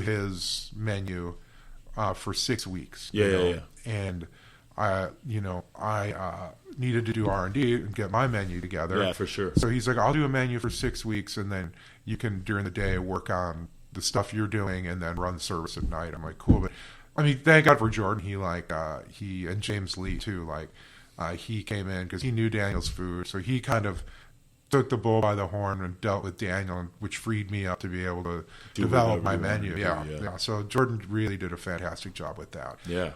his menu for 6 weeks. Yeah. And I needed to do R&D and get my menu together. Yeah, for sure. So he's like, I'll do a menu for 6 weeks, and then you can, during the day, work on the stuff you're doing and then run service at night. I'm like, cool. But I mean, thank God for Jordan. He and James Lee too. He came in because he knew Daniel's food, so he kind of took the bull by the horn and dealt with Daniel, which freed me up to be able to develop my menu. Yeah. So Jordan really did a fantastic job with that. Yeah.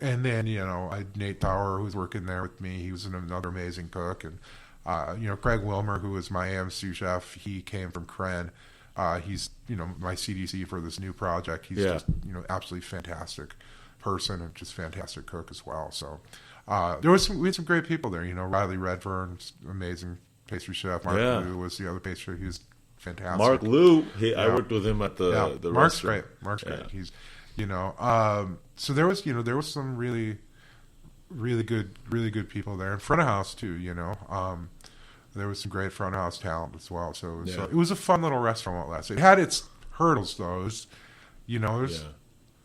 And then, I had Nate Tower, who was working there with me. He was another amazing cook. And, Craig Wilmer, who was my AM sous chef, he came from Kren. He's, my CDC for this new project. He's just, absolutely fantastic person and just fantastic cook as well. So we had some great people there. Riley Redfern, amazing pastry chef. Mark Lou was the other pastry. He was fantastic. Mark Lou, I worked with him at the Mark's restaurant. great. Mark's great. He's, so there was some really, really good people there. And front of house too, there was some great front of house talent as well. So it was a fun little restaurant at last. It had its hurdles though. There's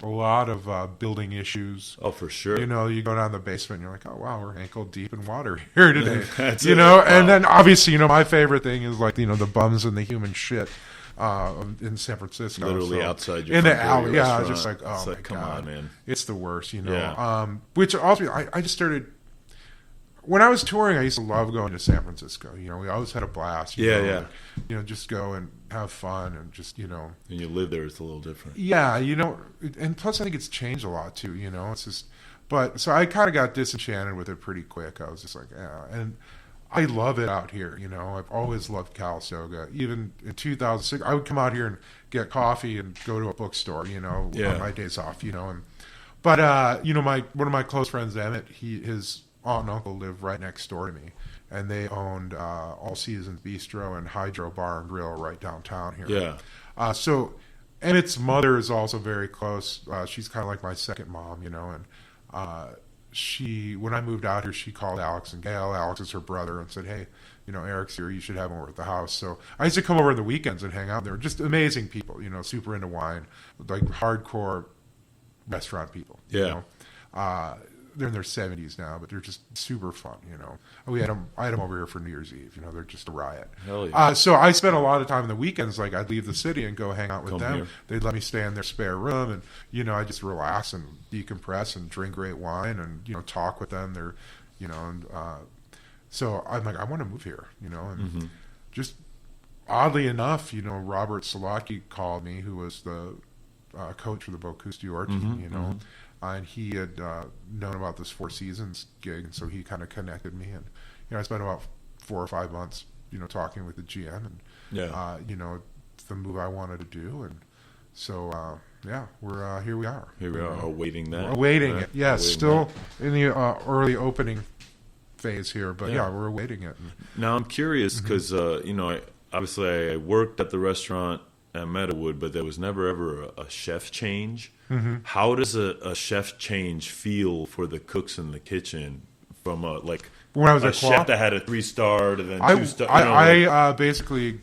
a lot of building issues. Oh, for sure. You go down the basement and you're like, oh wow, we're ankle deep in water here today. Wow. And then obviously, my favorite thing is the bums and the human shit. In San Francisco, literally outside your in the alley, restaurant. just like, oh my come god, on, man, it's the worst, Yeah. Which also, I just started when I was touring. I used to love going to San Francisco. We always had a blast. Just go and have fun and just And you live there, it's a little different. Yeah, and plus I think it's changed a lot too. It's just, but so I kind of got disenchanted with it pretty quick. I was just like, and I love it out here. I've always loved Calistoga. Even in 2006, I would come out here and get coffee and go to a bookstore, on my days off, but one of my close friends, Emmett, his aunt and uncle live right next door to me, and they owned All Seasons Bistro and Hydro Bar and Grill right downtown here. Yeah. So Emmett's mother is also very close. She's kind of like my second mom, and when I moved out here, she called Alex and Gail. Alex is her brother, and said, hey, Erik's here. You should have him over at the house. So I used to come over on the weekends and hang out there. Just amazing people, super into wine, like hardcore restaurant people. Yeah. They're in their 70s now, but they're just super fun, I had them over here for New Year's Eve. They're just a riot. Hell yeah. So I spent a lot of time in the weekends. Like I'd leave the city and go hang out with them. Here. They'd let me stay in their spare room, and I just relax and decompress and drink great wine and talk with them. They're, so I'm like, I want to move here, and just oddly enough, Robert Salaki called me, who was the coach for the Bocuse d'Or team, and he had known about this Four Seasons gig, and so he kind of connected me, and I spent about 4 or 5 months, talking with the GM, and the move I wanted to do, and so we're here we are. Here we are, awaiting that. Awaiting it, yes, still in the early opening phase here, but we're awaiting it. Now I'm curious because obviously I worked at the restaurant at Meadowood, but there was never ever a chef change. How does a chef change feel for the cooks in the kitchen from when I was a at chef that had a 3-star to then 2-star? I basically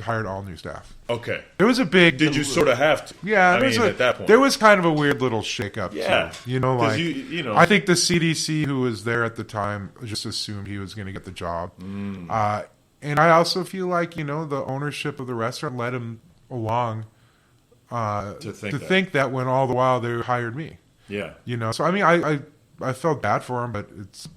hired all new staff. Okay. It was a big... Did you sort of have to? Yeah. At that point. There was kind of a weird little shakeup, yeah. too. I think the CDC who was there at the time just assumed he was going to get the job. And I also feel like, the ownership of the restaurant led him along to think that when all the while they hired me. Yeah. So I mean, I felt bad for him, but it's,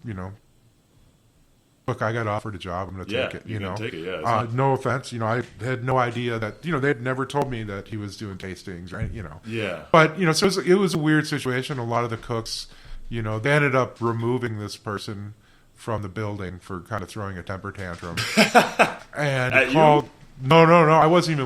look, I got offered a job. I'm going to take it. Take it. Yeah. No offense. I had no idea that, they had never told me that he was doing tastings, right? Yeah. But, so it was a weird situation. A lot of the cooks, they ended up removing this person from the building for kind of throwing a temper tantrum. And called... No. I wasn't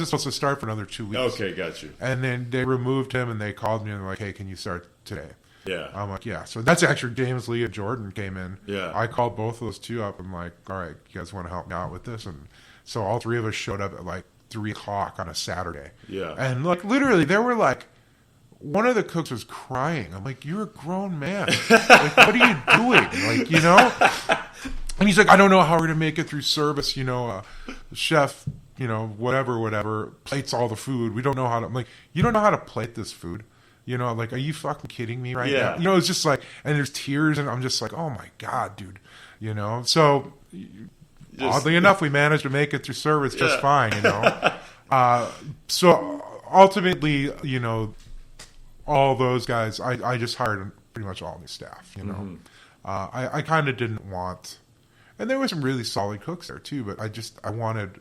supposed to start for another 2 weeks. Okay, got you. And then they removed him, and they called me and they're like, "Hey, can you start today?" Yeah. I'm like, "Yeah." So that's actually James Lee and Jordan came in. Yeah. I called both of those two up. I'm like, "All right, you guys want to help me out with this?" And so all three of us showed up at 3:00 on a Saturday. Yeah. And literally, there were one of the cooks was crying. I'm like, "You're a grown man. What are you doing?" And he's like, "I don't know how we're going to make it through service. Chef whatever, plates all the food. We don't know how to, I'm like, you don't know how to plate this food. Like, are you fucking kidding me right now? It's just like, and there's tears, and I'm just like, oh my God, dude. So oddly enough, we managed to make it through service just fine, So ultimately, all those guys, I just hired pretty much all new staff, I kind of didn't want, and there were some really solid cooks there too, but I wanted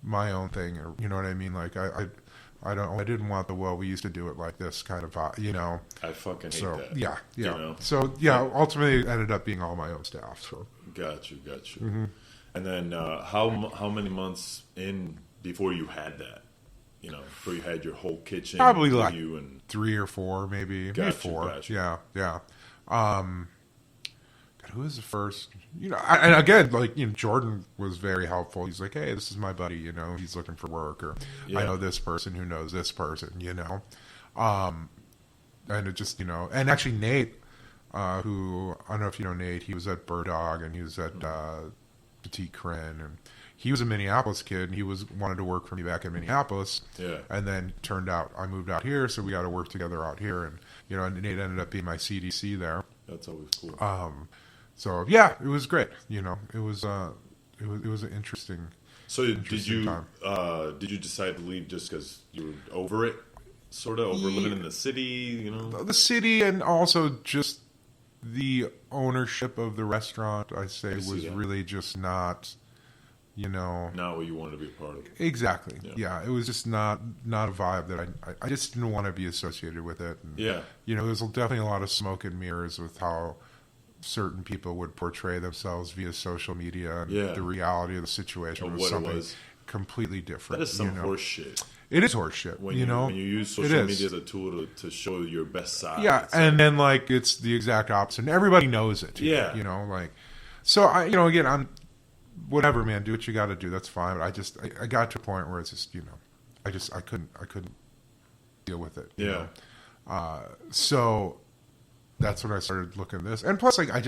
my own thing, or you know what I mean? Like I didn't want we used to do it like this kind of, I fucking hate that. Yeah. So ultimately it ended up being all my own staff. So got you. Mm-hmm. And then how many months in before you had that? Before you had your whole kitchen? Probably like you and 3 or 4, maybe. Gotcha, maybe 4. Gotcha. Yeah. Who was the first? And again, like, Jordan was very helpful. He's like, hey, this is my buddy, he's looking for work, or I know this person who knows this person, and it just, and actually Nate, who, I don't know if you know Nate, he was at Bird Dog, and he was at Petite Crane, and he was a Minneapolis kid, and he wanted to work for me back in Minneapolis. Yeah. And then turned out I moved out here, so we got to work together out here, and and Nate ended up being my CDC there. That's always cool. So yeah, it was great. It was an interesting. So did you decide to leave just because you were over it, sort of over living in the city? The city, and also just the ownership of the restaurant. I say was really just not. Not what you wanted to be a part of. Exactly. Yeah, it was just not a vibe that I just didn't want to be associated with it. And, there's definitely a lot of smoke and mirrors with how certain people would portray themselves via social media, and the reality of the situation was something completely different. That is some horse shit. It is horse shit. When you use social media as a tool to show your best side. Yeah, and then like it's the exact opposite, and everybody knows it. Yeah, so again, I'm. Whatever, man. Do what you got to do. That's fine. But I got to a point where it's just, I couldn't deal with it. Yeah. So that's when I started looking at this. And plus, like, I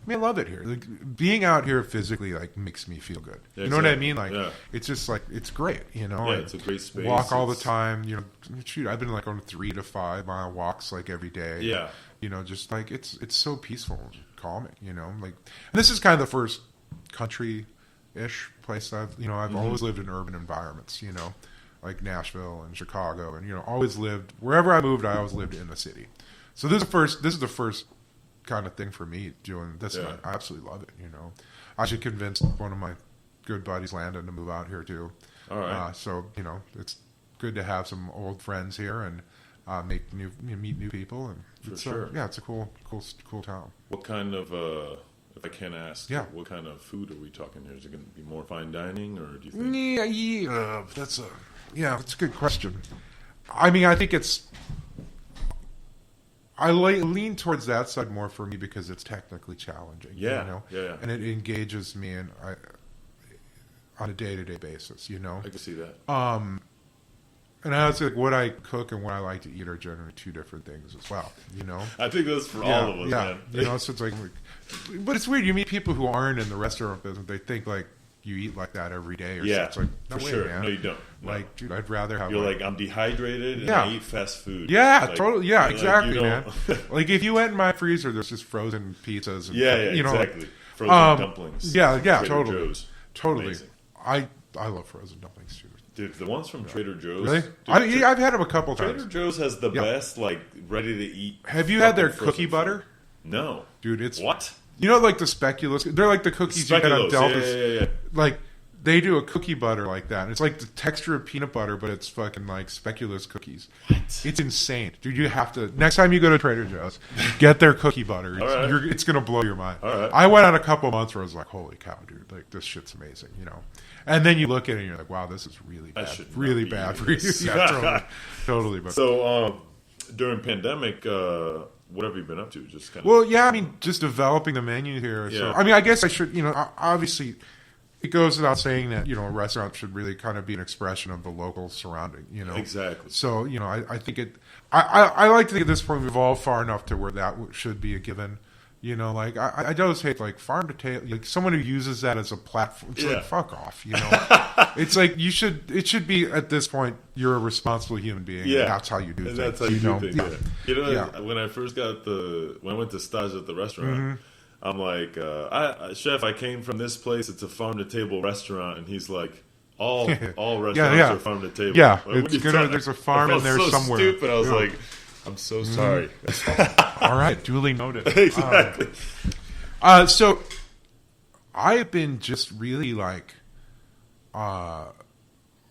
love it here. Like, being out here physically, like, makes me feel good. You know what I mean? Like, it's just like, it's great. Yeah, it's a great space. Walk all the time. Shoot, I've been like on 3 to 5 mile walks like every day. Yeah. Just like it's so peaceful and calming. Like, and this is kind of the first country-ish place I've always lived in urban environments, like Nashville and Chicago, and always lived wherever I moved. I always lived in the city. So this is the first kind of thing for me doing this. And I absolutely love it. I should convince one of my good buddies, Landon, to move out here too. All right. So it's good to have some old friends here and meet new people, and for sure. It's a cool town. What kind of if I can ask, what kind of food are we talking here? Is it going to be more fine dining, or do you think? That's a good question. I mean, I think I lean towards that side more for me because it's technically challenging. Yeah. And it engages me on a day-to-day basis. I can see that. And I was like, what I cook and what I like to eat are generally two different things as well. I think that's for all of us, man. So it's like, but it's weird. You meet people who aren't in the restaurant business. They think like you eat like that every day. Or yeah, it's like, no for way, sure. Man. No, you don't. No. Like, dude, I'd rather have. You're like I'm dehydrated and I eat fast food. Yeah, like, totally. Yeah, exactly, man. Like if you went in my freezer, there's just frozen pizzas. And exactly. Frozen dumplings. Yeah, Trader totally. Joe's. Totally. Amazing. I love frozen dumplings too. Dude, the ones from Trader Joe's. Really? Dude, I've had them a couple times. Trader Joe's has the best, like, ready-to-eat. Have you had their cookie butter? No. Dude, it's... What? Like the speculoos? They're like the cookies you get on Deltas. Yeah. Like, they do a cookie butter like that. And it's like the texture of peanut butter, but it's fucking like speculoos cookies. What? It's insane. Dude, you have to... Next time you go to Trader Joe's, get their cookie butter. It's going to blow your mind. All right. I went on a couple months where I was like, holy cow, dude. Like, this shit's amazing, And then you look at it and you're like, wow, this is really bad. Really bad for you. Yeah, totally. But. So, during pandemic, what have you been up to? Just kind of... Well, yeah, I mean, just developing the menu here. Yeah. So, I mean, I guess I should, obviously, it goes without saying that, a restaurant should really kind of be an expression of the local surrounding, Exactly. So, I think I like to think at this point we've evolved far enough to where that should be a given. You know, like I always hate like farm to table, like someone who uses that as a platform. It's like fuck off, you know. It's like it should be at this point you're a responsible human being. Yeah, and that's how you do things. That's how you do things. Yeah. You know, when I first when I went to stage at the restaurant, I'm like, chef, I came from this place. It's a farm to table restaurant, and he's like, all restaurants are farm to table. Yeah, like, there's a farm in there somewhere. Stupid. I was like, I'm so sorry. All right, duly noted. Exactly. So I've been just really like a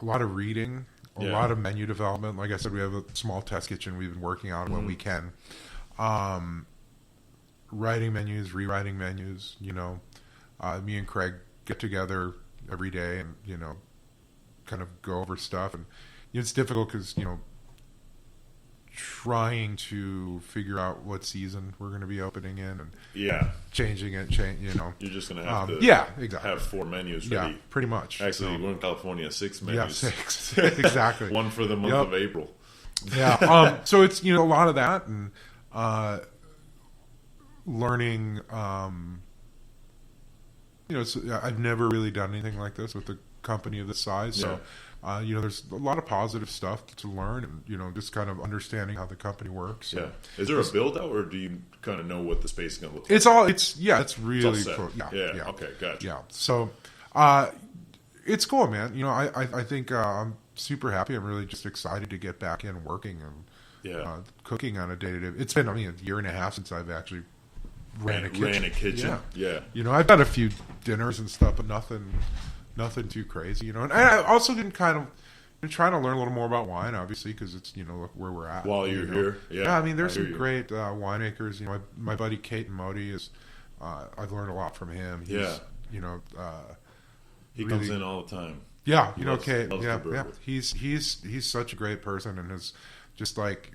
lot of reading, a lot of menu development. Like I said, we have a small test kitchen we've been working on when we can. Writing menus, rewriting menus. You know, me and Craig get together every day and, you know, kind of go over stuff. And you know, it's difficult because, you know, trying to figure out what season we're going to be opening in and changing it, you know. You're just going to have to exactly. have 4 menus ready. Yeah, pretty much. Actually, we're in California, 6 menus. Yeah, 6. Exactly. One for the month of April. Yeah. So it's, you know, a lot of that and learning, you know, I've never really done anything like this with a company of this size. So, you know, there's a lot of positive stuff to learn and, you know, just kind of understanding how the company works. Yeah. Is there a build out or do you kind of know what the space is going to look like? It's really cool. Yeah. Okay. Gotcha. Yeah. So, it's cool, man. You know, I think, I'm super happy. I'm really just excited to get back in working and, cooking on a day-to-day. It's been, a year and a half since I've actually ran a kitchen. Yeah. You know, I've had a few dinners and stuff, but nothing too crazy, you know. And I also been trying to learn a little more about wine, obviously, because it's, you know, where we're at. While you're here. Yeah, I mean, there's some great winemakers. You know, my buddy Kate and Modi is, I've learned a lot from him. He's, you know, he really comes in all the time. Yeah, you know, Kate. Yeah. He's such a great person and is just like,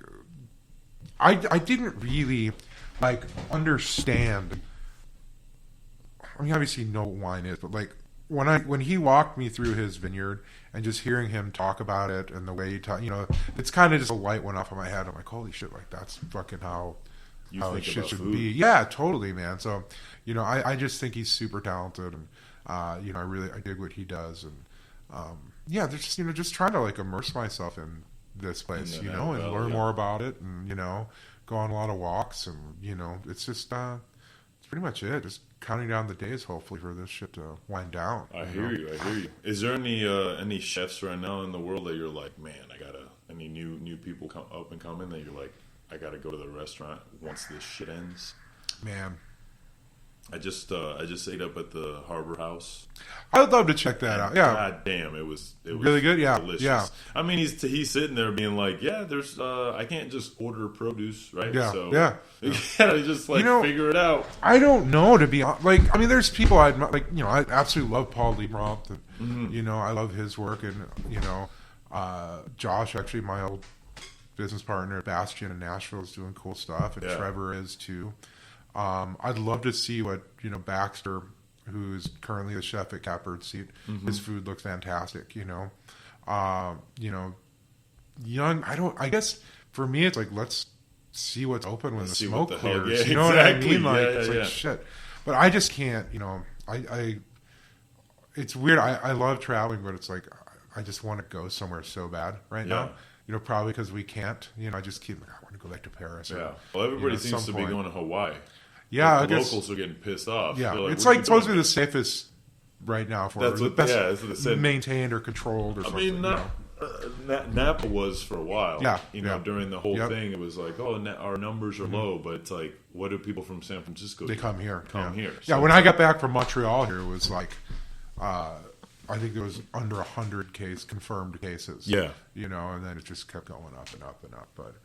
I didn't really like understand. I mean, obviously, you know what wine is, but like when he walked me through his vineyard and just hearing him talk about it and the way he talk, you know, it's kind of just a light went off in my head. I'm like, holy shit, like that's fucking how it shit should be. Yeah, totally, man. So, you know, I just think he's super talented and, you know, I dig what he does and, there's just, you know, just trying to like immerse myself in this place, you know, and learn more about it and, you know, go on a lot of walks and, you know, it's just, it's pretty much it. Just counting down the days, hopefully, for this shit to wind down. I hear you. Is there any chefs right now in the world that you're like, man, any new people come up and come in that you're like, I gotta go to the restaurant once this shit ends? Man, I just ate up at the Harbor House. I would love to check that out. Yeah, God damn, it was really good. Yeah, delicious. Yeah. I mean, he's sitting there being like, there's I can't just order produce, right? Yeah, so yeah. You gotta just like figure it out. I don't know, to be honest. Like, I mean, there's people I like. You know, I absolutely love Paul Liebrandt, and you know, I love his work, and you know, Josh, actually, my old business partner at Bastion in Nashville, is doing cool stuff, and Trevor is too. I'd love to see what, you know, Baxter, who's currently the chef at Catbird seat, his food looks fantastic, you know. You know, young, I guess for me it's like, let's see what's open when the smoke clears. You know what I mean? Like, it's like shit. But I just can't, you know, it's weird. I love traveling, but it's like, I just want to go somewhere so bad right now. You know, probably because we can't, you know, I just keep like, I want to go back to Paris. Well, everybody seems to be going to Hawaii. Yeah, like the locals are getting pissed off. Yeah, it's like supposed to be the safest right now for that's the what, best that's what they said. Maintained or controlled or something. I mean, Napa was for a while. Yeah, you know, during the whole thing, it was like, our numbers are low, but it's like, what do people from San Francisco do? They come here. Here. So when I got back from Montreal here, it was like, I think there was under 100 confirmed cases. Yeah, you know, and then it just kept going up and up and up. But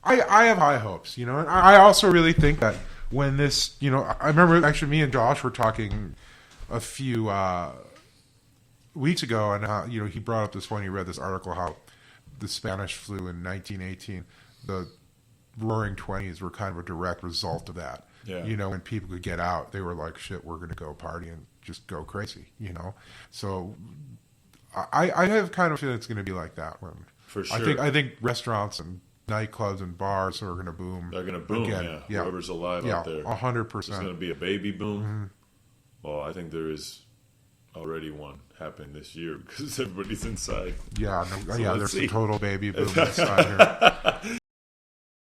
I have high hopes, you know, and I also really think that when this, you know, I remember actually me and Josh were talking a few weeks ago, and how, you know, he brought up this one. He read this article how the Spanish flu in 1918, the Roaring Twenties were kind of a direct result of that. Yeah. You know, when people could get out, they were like, "Shit, we're going to go party and just go crazy." You know, so I have kind of a feeling it's going to be like that. When for sure, I think restaurants and nightclubs and bars are going to boom. They're going to boom, again. yeah. Whoever's alive out there. 100%. There's going to be a baby boom. Well, I think there is already one happening this year because everybody's inside. Yeah, So there's see. a total baby boom inside here.